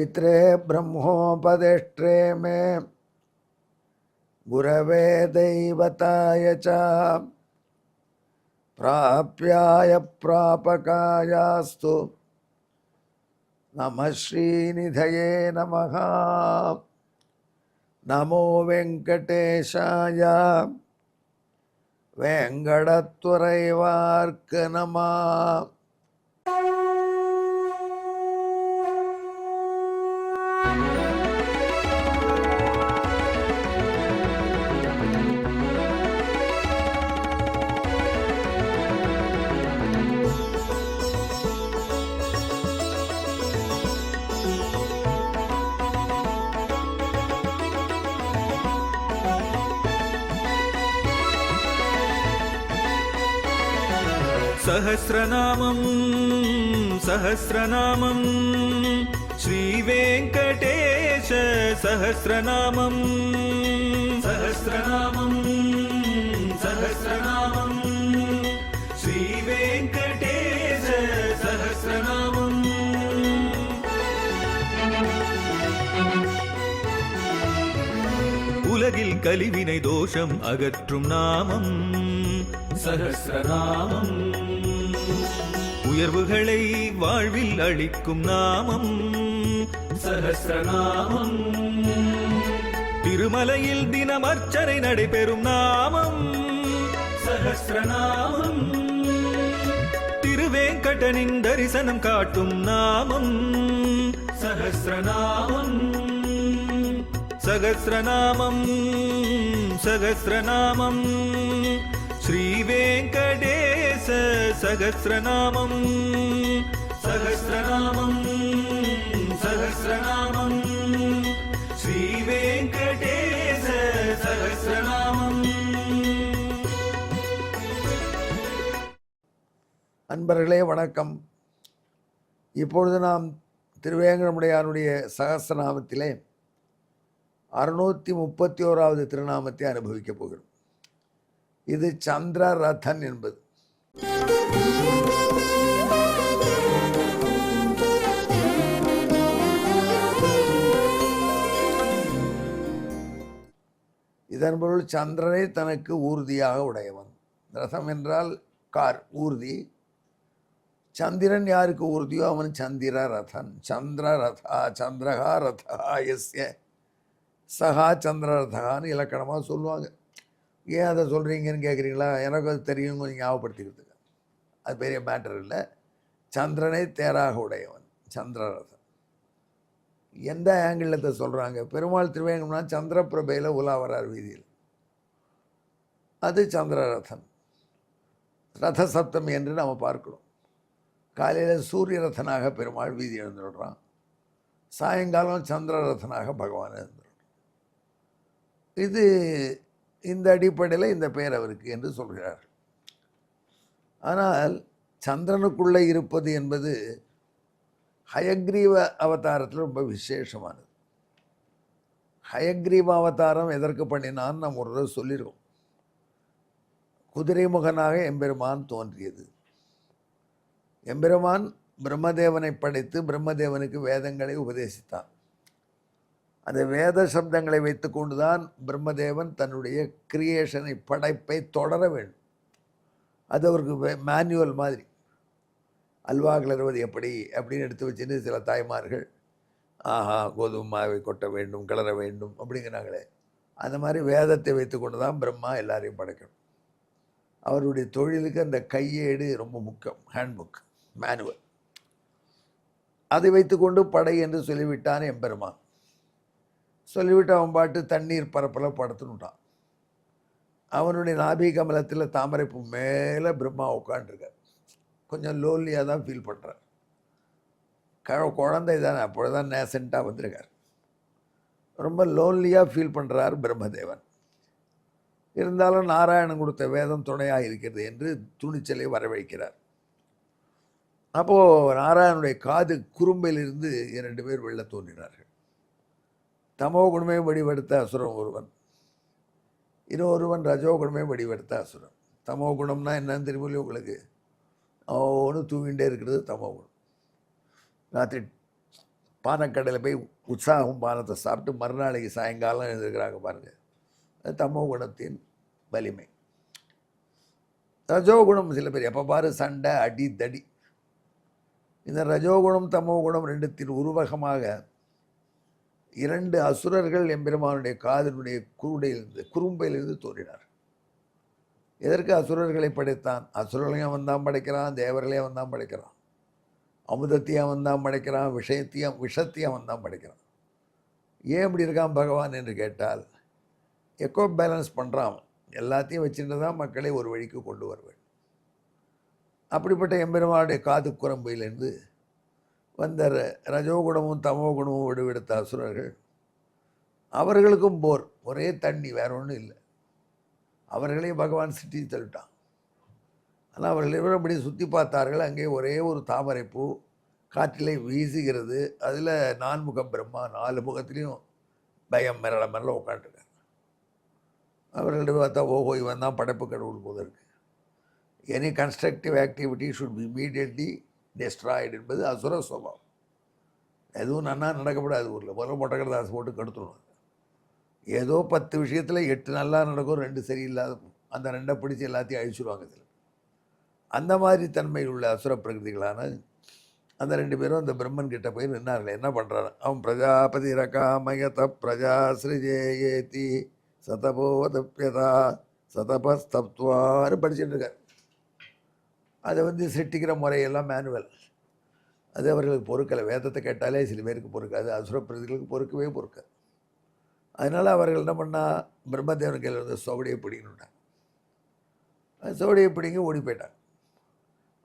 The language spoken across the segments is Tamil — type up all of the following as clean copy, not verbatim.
पित्रे ब्रह्मोपदेष्ट्रे मे गुरवे दैवताय च प्राप्याय प्रापकायास्तु नमः श्रीनिधये नमः। नमो वेंकटेशाय वेंकटत्वरैवार्क नमः। सहस्रनामं सहस्रनामं श्रीवेङ्कटेश सहस्रनामं सहस्रनामं सहस्रनामं श्रीवेङ्कटेश सहस्रनामम्। உலகில் கலிவினை தோஷம் அகற்றும் நாமம் சஹஸ்ரநாமம். உயர்வுகளை வாழ்வில் அளிக்கும் நாமம் சஹஸ்ரநாமம். திருமலையில் தினம் அர்ச்சனை நடைபெறும் நாமம் சஹஸ்ரநாமம். திருவேங்கடனின் தரிசனம் காட்டும் நாமம் சஹஸ்ரநாமம். சகஸ்ரநாமம் சகஸ்ரநாமம் ஸ்ரீவேங்கடேச சகஸ்ரநாமம் சகஸ்ரநாமம் சகஸ்ரநாமம் ஸ்ரீவேங்கடேச சகஸ்ரநாமம். அன்பர்களே வணக்கம். இப்பொழுது நாம் திருவேங்கடமுடையானுடைய சகஸ்ரநாமத்திலே 631வது திருநாமத்தை அனுபவிக்கப் போகிறோம். இது சந்திரரதன் என்பது. இதன் பொருள் சந்திரனை தனக்கு ஊர்தியாக உடையவன். ரதம் என்றால் கார், ஊர்தி. சந்திரன் யாருக்கு ஊர்தியோ அவன் சந்திரரதன். சந்திரரதா சந்திரகா ரதா எஸ்ய சகா சந்திரரதகான்னு இலக்கணமாக சொல்லுவாங்க. ஏன் அதை சொல்கிறீங்கன்னு கேட்குறீங்களா? எனக்கு அது தெரியும், கொஞ்சம் ஞாபகப்படுத்திக்கிறதுக்கு. அது பெரிய மேட்டர் இல்லை. சந்திரனை தேராக உடையவன் சந்திரரதன். எந்த ஆங்கிளத்தை சொல்கிறாங்க? பெருமாள் திருவேங்கடம்னா சந்திரபிரபையில் உலா வரார் வீதியில், அது சந்திரரதன். ரத சப்தமி என்று நம்ம பார்க்கிறோம். காலையில் சூரிய ரதனாக பெருமாள் வீதி எழுந்துடுறான், சாயங்காலம் சந்திரரதனாக பகவான் எழுந்துடுறான். இது இந்த அடிப்படையில் இந்த பெயர் அவருக்கு என்று சொல்கிறார். ஆனால் சந்திரனுக்குள்ளே இருப்பது என்பது ஹயக்ரீவ அவதாரத்தில் ரொம்ப விசேஷமானது. ஹயக்ரீவ அவதாரம் எதற்கு பண்ணினான்னு நம்ம ஒரு தடவை சொல்லியிருக்கோம். குதிரை முகனாக எம்பெருமான் தோன்றியது. எம்பெருமான் பிரம்மதேவனை படைத்து பிரம்மதேவனுக்கு வேதங்களை உபதேசித்தான். அந்த வேத சப்தங்களை வைத்து கொண்டுதான் பிரம்மதேவன் தன்னுடைய கிரியேஷனை, படைப்பை தொடர வேண்டும். அது அவருக்கு மேனுவல் மாதிரி. அல்வா கிளறுவது எப்படி அப்படின்னு எடுத்து வச்சுன்னு சில தாய்மார்கள் கோதுமை மாவை கொட்ட வேண்டும், கிளற வேண்டும் அப்படிங்கிறாங்களே, அந்த மாதிரி வேதத்தை வைத்து கொண்டு தான் பிரம்மா எல்லாரையும் படைக்கணும். அவருடைய தொழிலுக்கு அந்த கையேடு ரொம்ப முக்கியம், ஹேண்ட்புக், மேனுவல். அதை வைத்து கொண்டு படை என்று சொல்லிவிட்டான் எம்பெருமான். சொல்லிவிட்டு அவன் பாட்டு தண்ணீர் பரப்பில் படுத்துனுட்டான். அவனுடைய நாபி கமலத்தில் தாமரைப்பூ மேலே பிரம்மா உட்காண்டிருக்கார். கொஞ்சம் லோன்லியாக தான் ஃபீல் பண்ணுறார். குழந்தை தானே, அப்பொழுதுதான் நேசண்ட்டாக வந்திருக்கார். ரொம்ப லோன்லியாக ஃபீல் பண்ணுறார் பிரம்மதேவன். இருந்தாலும் நாராயணன் கொடுத்த வேதம் துணையாக இருக்கிறது என்று துணிச்சலை வரவழைக்கிறார். அப்போது நாராயணனுடைய காது குறும்பையிலிருந்து 2 பேர் வெளில தோன்றினார்கள். தமோ குணமே வடிவெடுத்த அசுரன் ஒருவன், இன்னொருவன் ரஜோ குணமே வடிவெடுத்த அசுரன். தமோ குணம்னா என்னன்னு தெரியுமில்ல உங்களுக்கு? அவனு தூங்கிட்டே இருக்கிறது தமோ குணம். ராத்திரி பானக்கடையில் போய் உற்சாகம் பானத்தை சாப்பிட்டு மறுநாளைக்கு சாயங்காலம் எழுந்திருக்கிறாங்க பாருங்கள். அது தமோ குணத்தின் வலிமை. ரஜோகுணம் சில பேர் எப்போ பாரு சண்டை அடி தடி. இந்த ரஜோகுணம் தமோ குணம் ரெண்டுத்தின் உருவகமாக 2 அசுரர்கள் எம்பெருமானுடைய காதலுடைய குறும்பையிலிருந்து தோன்றினார். எதற்கு அசுரர்களை படைத்தான்? அசுரர்களையும் அவன் தான் படைக்கிறான், தேவர்களையும் அவன் தான் படைக்கிறான், அமுதத்தையும் அவன் தான் படைக்கிறான், விஷத்தையும் அவன் தான் படைக்கிறான். ஏன் இப்படி இருக்கான் பகவான் என்று கேட்டால், எக்கோ பேலன்ஸ் பண்ணுறான். எல்லாத்தையும் வச்சுட்டு தான் மக்களை ஒரு வழிக்கு கொண்டு வருவேன். அப்படிப்பட்ட எம்பெருமானுடைய காது குரம்பையிலிருந்து வந்த ரஜோகுணமும் தமோ குணமும் விடுவிடுத்த அசுரர்கள், அவர்களுக்கும் போர், ஒரே தண்ணி, வேற ஒன்றும் இல்லை. அவர்களையும் பகவான் சிட்டி தள்ளிட்டான். ஆனால் அவர்கள் அப்படி சுற்றி பார்த்தார்கள். அங்கே ஒரே ஒரு தாமரைப்பூ காற்றிலே வீசுகிறது. அதில் 4 பிரம்மா, 4 முகத்திலையும் பயம் மிரள உட்காந்துருக்காங்க. அவர்கள்ட்ட பார்த்தா, ஓஹோ, இவன் தான் படைப்பு கடவுள் போல இருக்கு. Any constructive activity should be immediately destroyed என்பது அசுர சுபாவம். எதுவும் நன்னா நடக்கப்படாது. ஊரில் முதல்ல மொட்டக்கடதாசு போட்டு கெடுத்துடுவாங்க. ஏதோ 10 விஷயத்தில் 8 நல்லா நடக்கும், 2 சரியில்லாத, அந்த 2 பிடிச்சி எல்லாத்தையும் அழிச்சுடுவாங்க. சில அந்த மாதிரி தன்மை உள்ள அசுர பிரகிருதிகளான அந்த 2 பேரும் அந்த பிரம்மன் கிட்ட போய் நின்னார்கள். என்ன பண்ணுறாரு? அவன் பிரஜாபதி ரகாமயத பிரஜா சிருஜேயேதி சதபோதப்யதா சதபஸ்தப்துவான்னு படிச்சுட்டு இருக்கார். அதை சிட்டிக்கிற முறையெல்லாம் மேனுவல். அது அவர்களுக்கு பொறுக்கலை. வேதத்தை கேட்டாலே சில பேருக்கு பொறுக்காது, அசுர பிரதிகளுக்கு பொறுக்கவே பொறுக்காது. அதனால் அவர்கள் என்ன பண்ணால், பிரம்மதேவன் கையில் சோவடியை பிடிக்கணுட்டாங்க. சோவடியை பிடிங்க ஓடி போயிட்டாங்க.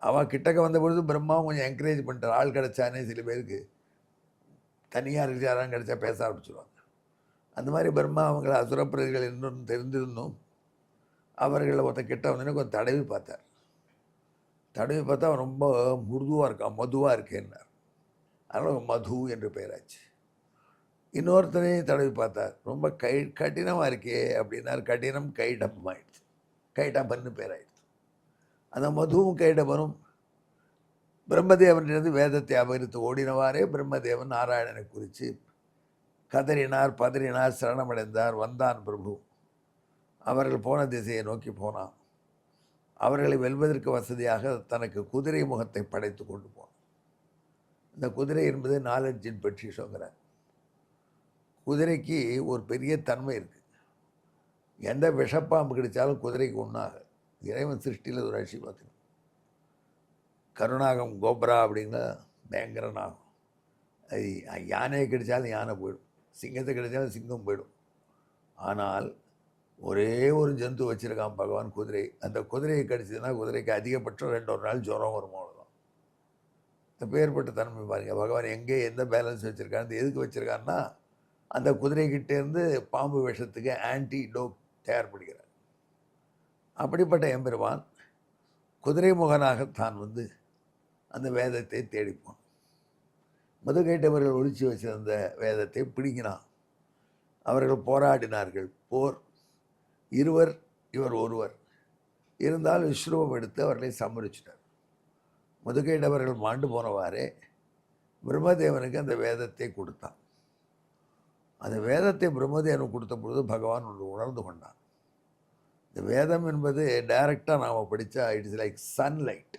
அவன் கிட்டக்க வந்த பொழுது பிரம்மாவும் கொஞ்சம் என்கரேஜ் பண்ணிட்டார். ஆள் கிடச்சானே சில பேருக்கு தனியாக இருக்கு, யாரும் கிடச்சா பேச ஆரம்பிச்சுடுவாங்க. அந்த மாதிரி பிரம்மா அவங்களை அசுர பிரதிகள் இன்னும் தெரிந்திருந்தும் அவர்களை ஒருத்த கிட்ட வந்தோடனே கொஞ்சம் தடவி பார்த்தார். தடவி பார்த்தா அவன் ரொம்ப மிருதுவாக இருக்கான், மதுவாக இருக்கேன்னார். அதனால் மது என்று பெயராச்சு. இன்னொருத்தனையும் தடவி பார்த்தார். ரொம்ப கடினமாக இருக்கே அப்படின்னார். கடினம் கைடப்பம் ஆயிடுச்சு. கைடப்பன்னு பேராயிடுச்சு. அந்த மதுவும் கைடப்பனும் பிரம்மதேவனிலிருந்து வேதத்தை அபகரித்து ஓடினவாறே பிரம்மதேவன் நாராயணனை குறித்து கதறினார், பதறினார், சரணமடைந்தார். வந்தான் பிரபு. அவர்கள் போன திசையை நோக்கி போனான். அவர்களை வெல்வதற்கு வசதியாக தனக்கு குதிரை முகத்தை படைத்து கொண்டு போனான். இந்த குதிரை என்பது நாலெட்ஜின் பொக்கிஷங்கிறார். குதிரைக்கு ஒரு பெரிய தன்மை இருக்குது. எந்த விஷப்பாம்பு கிடைச்சாலும் குதிரைக்கு ஒன்றாக இறைவன் சிருஷ்டியில் ஒரு ஆசீர்வாதம். கருணாகம் கோப்ரா அப்படின்னா பயங்கர நாகம். அது யானையை கிடைச்சாலும் யானை போயிடும், சிங்கத்தை கிடைச்சாலும் சிங்கம் போயிடும். ஆனால் ஒரே ஒரு ஜந்து வச்சுருக்கான் பகவான், குதிரை. அந்த குதிரையை கடிச்சதுன்னா குதிரைக்கு அதிகபட்சம் 2 நாள் ஜுரம் வரும், அவ்வளோதான். இந்த பேர்பட்ட தன்மை பாருங்கள். பகவான் எங்கே எந்த பேலன்ஸ் வச்சுருக்கான்னு, எதுக்கு வச்சுருக்கான்னா, அந்த குதிரைக்கிட்டேருந்து பாம்பு விஷத்துக்கு ஆன்டிடோட் தயார்படுகிறார். அப்படிப்பட்ட எம்பெருமான் குதிரை முகனாக தான் அந்த வேதத்தை தேடிப்போன். முதுகைட்டவர்கள் ஒழிச்சு வச்சிருந்த வேதத்தை பிடிங்கினான். அவர்கள் போராடினார்கள். போர், இருவர் இவர் ஒருவர் இருந்தால் விஸ்வரூபம் எடுத்து அவர்களை சம்மரிச்சிட்டார். முதுகையிடவர்கள் மாண்டு போனவாறே பிரம்மதேவனுக்கு அந்த வேதத்தை கொடுத்தான். அந்த வேதத்தை பிரம்மதேவனுக்கு கொடுத்த பொழுது பகவான் ஒன்று உணர்ந்து கொண்டான். இந்த வேதம் என்பது டைரெக்டாக நாம் படித்தா இட்ஸ் லைக் சன்லைட்.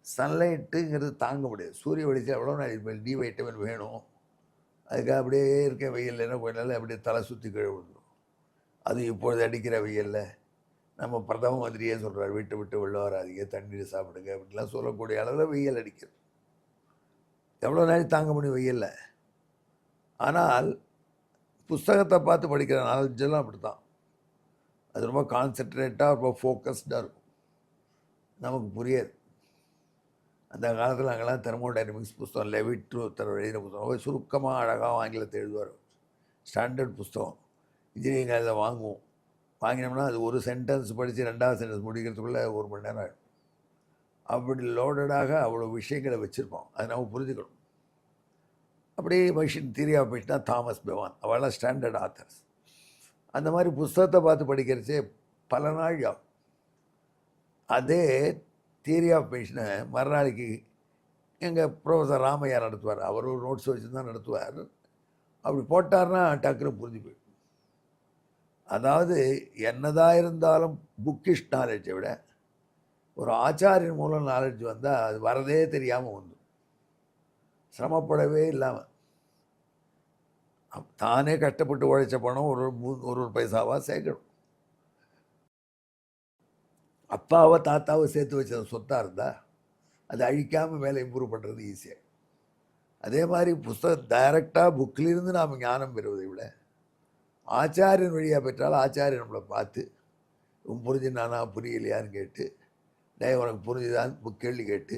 சன்லைட்டுங்கிறது தாங்க முடியாது. சூரிய வெளிச்சம் எவ்வளோ நாள் டி வைட்டமின் வேணும். அதுக்காக அப்படியே இருக்க வெயில் என்ன கொஞ்ச நாள் அப்படியே தலை சுற்றி கீழே விழுந்துடும். அது இப்பொழுது அடிக்கிற வெயிலில் நம்ம பிரதம மந்திரியே சொல்கிறார், வீட்டை விட்டு வெளில வராதிங்க, தண்ணீர் சாப்பிடுங்க அப்படின்லாம் சொல்லக்கூடிய அளவில் வெயில் அடிக்கிறது. எவ்வளோ நாள் தாங்க முடியும் வெயிலில்? ஆனால் புஸ்தகத்தை பார்த்து படிக்கிற நாலேஜெல்லாம் அப்படி தான். அது ரொம்ப கான்சென்ட்ரேட்டாக ரொம்ப ஃபோக்கஸ்டாக இருக்கும். நமக்கு புரியாது. அந்த காலத்தில் அங்கெல்லாம் தெர்மோடைனமிக்ஸ் புஸ்தகம், லெவிட் ஒருத்தர் எழுதின புத்தகம் சுருக்கமாக அழகாக ஆங்கிலத்தை எழுதுவார். ஸ்டாண்டர்ட் புஸ்தகம். இன்ஜினியரிங் அதில் வாங்குவோம். வாங்கினோம்னா அது ஒரு சென்டென்ஸ் படித்து 2வது சென்டென்ஸ் முடிக்கிறதுக்குள்ளே 1 மணி நேரம் ஆகிடும். அப்படி லோடடாக அவ்வளோ விஷயங்களை வச்சுருப்போம். அதை நம்ம புரிஞ்சுக்கணும். அப்படியே மெஷின் தியரி ஆஃப் மெஷினா தாமஸ் பெவான், அவெல்லாம் ஸ்டாண்டர்ட் ஆத்தர்ஸ். அந்த மாதிரி புஸ்தகத்தை பார்த்து படிக்கிறச்சே பல நாள் ஆகும். அதே தியரி ஆஃப் மெஷினை மறுநாளைக்கு எங்கள் ப்ரொஃபஸர் ராமையா நடத்துவார். அவர் ஒரு நோட்ஸ் வச்சு தான் நடத்துவார். அப்படி போட்டார்னா டக்குன்னு புரிஞ்சு போயிடும். அதாவது என்னதான் இருந்தாலும் புக்கிஷ் நாலேஜை விட ஒரு ஆச்சாரியன் மூலம் நாலேஜ் வந்தால் அது வரதே தெரியாமல் வந்து சிரமப்படவே இல்லாமல் தானே கஷ்டப்பட்டு உழைச்ச பணம் ஒரு பைசாவாக சேர்க்கணும். அப்பாவை தாத்தாவை சேர்த்து வச்ச சொத்தாக இருந்தால் அது அழிக்காமல் மேலே இம்ப்ரூவ் பண்ணுறது ஈஸியாக. அதே மாதிரி புஸ்தகம் டைரெக்டாக புக்கிலிருந்து நாம் ஞானம் பெறுவதை விட ஆச்சாரியன் வழியாக பெற்றால் ஆச்சாரியன் நம்மளை பார்த்து புரிஞ்சுனானா புரியலையான்னு கேட்டு உனக்கு புரிஞ்சுதான் கேள்வி கேட்டு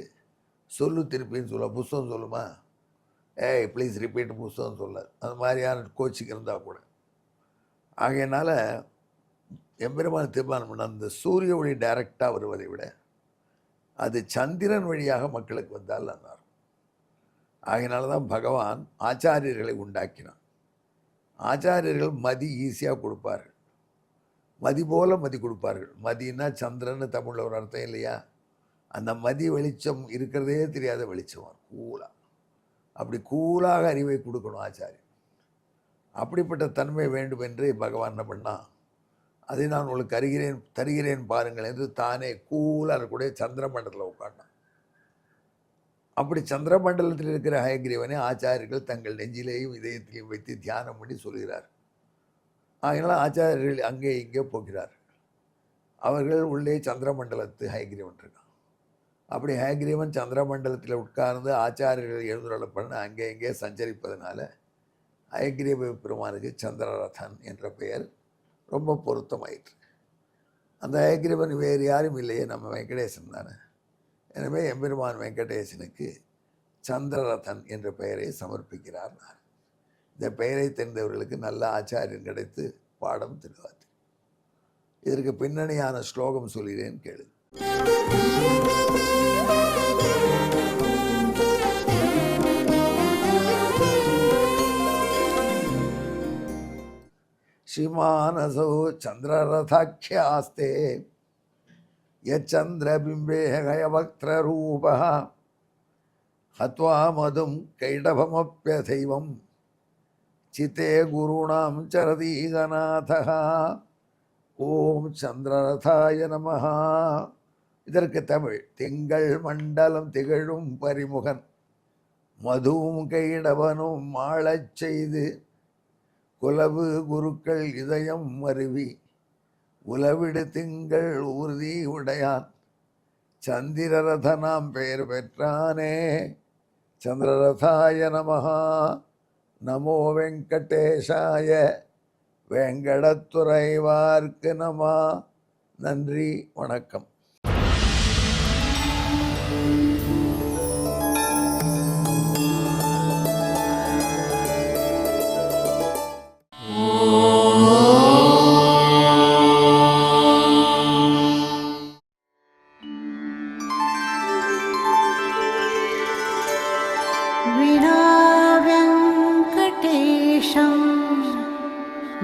சொல்லு திருப்பின்னு சொல்ல புஸ்தகம் சொல்லுமா ப்ளீஸ் ரிப்பீட் புஸ்தகம் சொல்ல அந்த மாதிரியான கோச்சிங் இருந்தால் கூட. ஆகையினால எம்பெருமான தீர்மானம் பண்ண அந்த சூரிய ஒளி டைரெக்டாக வருவதை விட அது சந்திரன் வழியாக மக்களுக்கு வந்தால் நல்லாயிருக்கும். ஆகையினால தான் பகவான் ஆச்சாரியர்களை உண்டாக்கினான். ஆச்சாரியர்கள் மதி ஈஸியாக கொடுப்பார்கள், மதி போல மதி கொடுப்பார்கள். மதினா சந்திரன்னு தமிழில் ஒரு அர்த்தம் இல்லையா? அந்த மதி வெளிச்சம் இருக்கிறதே தெரியாத வெளிச்சம் கூலாக, அப்படி கூலாக அறிவை கொடுக்கணும் ஆச்சாரியன். அப்படிப்பட்ட தன்மை வேண்டும் என்று பகவான் என்ன பண்ணான், அதை நான் உங்களுக்கு தருகிறேன் பாருங்கள் என்று தானே கூலாக இருக்கக்கூடிய சந்திரமண்டலத்தில் உட்காண்டான். அப்படி சந்திரமண்டலத்தில் இருக்கிற ஹயக்ரீவனை ஆச்சாரியர்கள் தங்கள் நெஞ்சிலேயும் இதயத்திலையும் வைத்து தியானம் பண்ணி சொல்கிறார். அதனால் ஆச்சாரியர்கள் அங்கே இங்கே போகிறார். அவர்கள் உள்ளே சந்திரமண்டலத்து ஹயக்ரீவன் இருக்கான். அப்படி ஹயக்ரீவன் சந்திரமண்டலத்தில் உட்கார்ந்து ஆச்சாரியர்கள் எழுந்துள்ள பண்ண அங்கே இங்கே சஞ்சரிப்பதனால ஹயக்ரீவ பெருமானுக்கு சந்திரரதன் என்ற பெயர் ரொம்ப பொருத்தமாயிற்று. அந்த ஹயக்ரீவன் வேறு யாரும் இல்லையே, நம்ம வெங்கடேசன் தானே. எனவே எம்பெருமான் வெங்கடேசனுக்கு சந்திரரதன் என்ற பெயரை சமர்ப்பிக்கிறார். இந்த பெயரை தெரிந்தவர்களுக்கு நல்ல ஆச்சாரியன் கிடைத்து பாடம் திருவார். இதற்கு பின்னணியான ஸ்லோகம் சொல்கிறேன் கேளு. ஸ்ரீமானசோ சந்திரரதாக்கியாஸ்தே யச்சந்திரபிம்பே ஹயவக்திரரூபः ஹத்வா மதும் கைடபமப்யதைவம் சித்தே குருணாம் சரதீகநாதः. ஓம் சந்திரரதாய நமஹ. இதற்கு தமிழ்: திங்கள் மண்டலம் திகழும் பரிமுகன் மதுவும் கைடவனும் மாளச் செய்து குலவு குருக்கள் இதயம் மருவி உலவிடு திங்கள் ஊர்தி உடையான் சந்திரரதனாம் பெயர் பெற்றானே. சந்திரரதாய நமஹா. நமோ வெங்கடேஷாய. வேங்கடத்துறைவார்க்கு நம. நன்றி, வணக்கம்.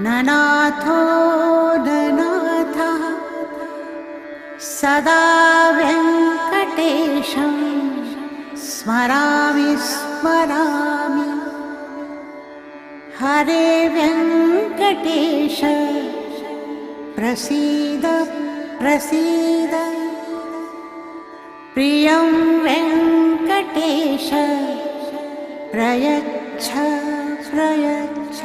ननाथो ननाथः सदा वेङ्कटेशं स्मरामि स्मरामि. हरे वेङ्कटेश प्रसीद प्रसीद. प्रियं वेङ्कटेश प्रयच्छ प्रयच्छ.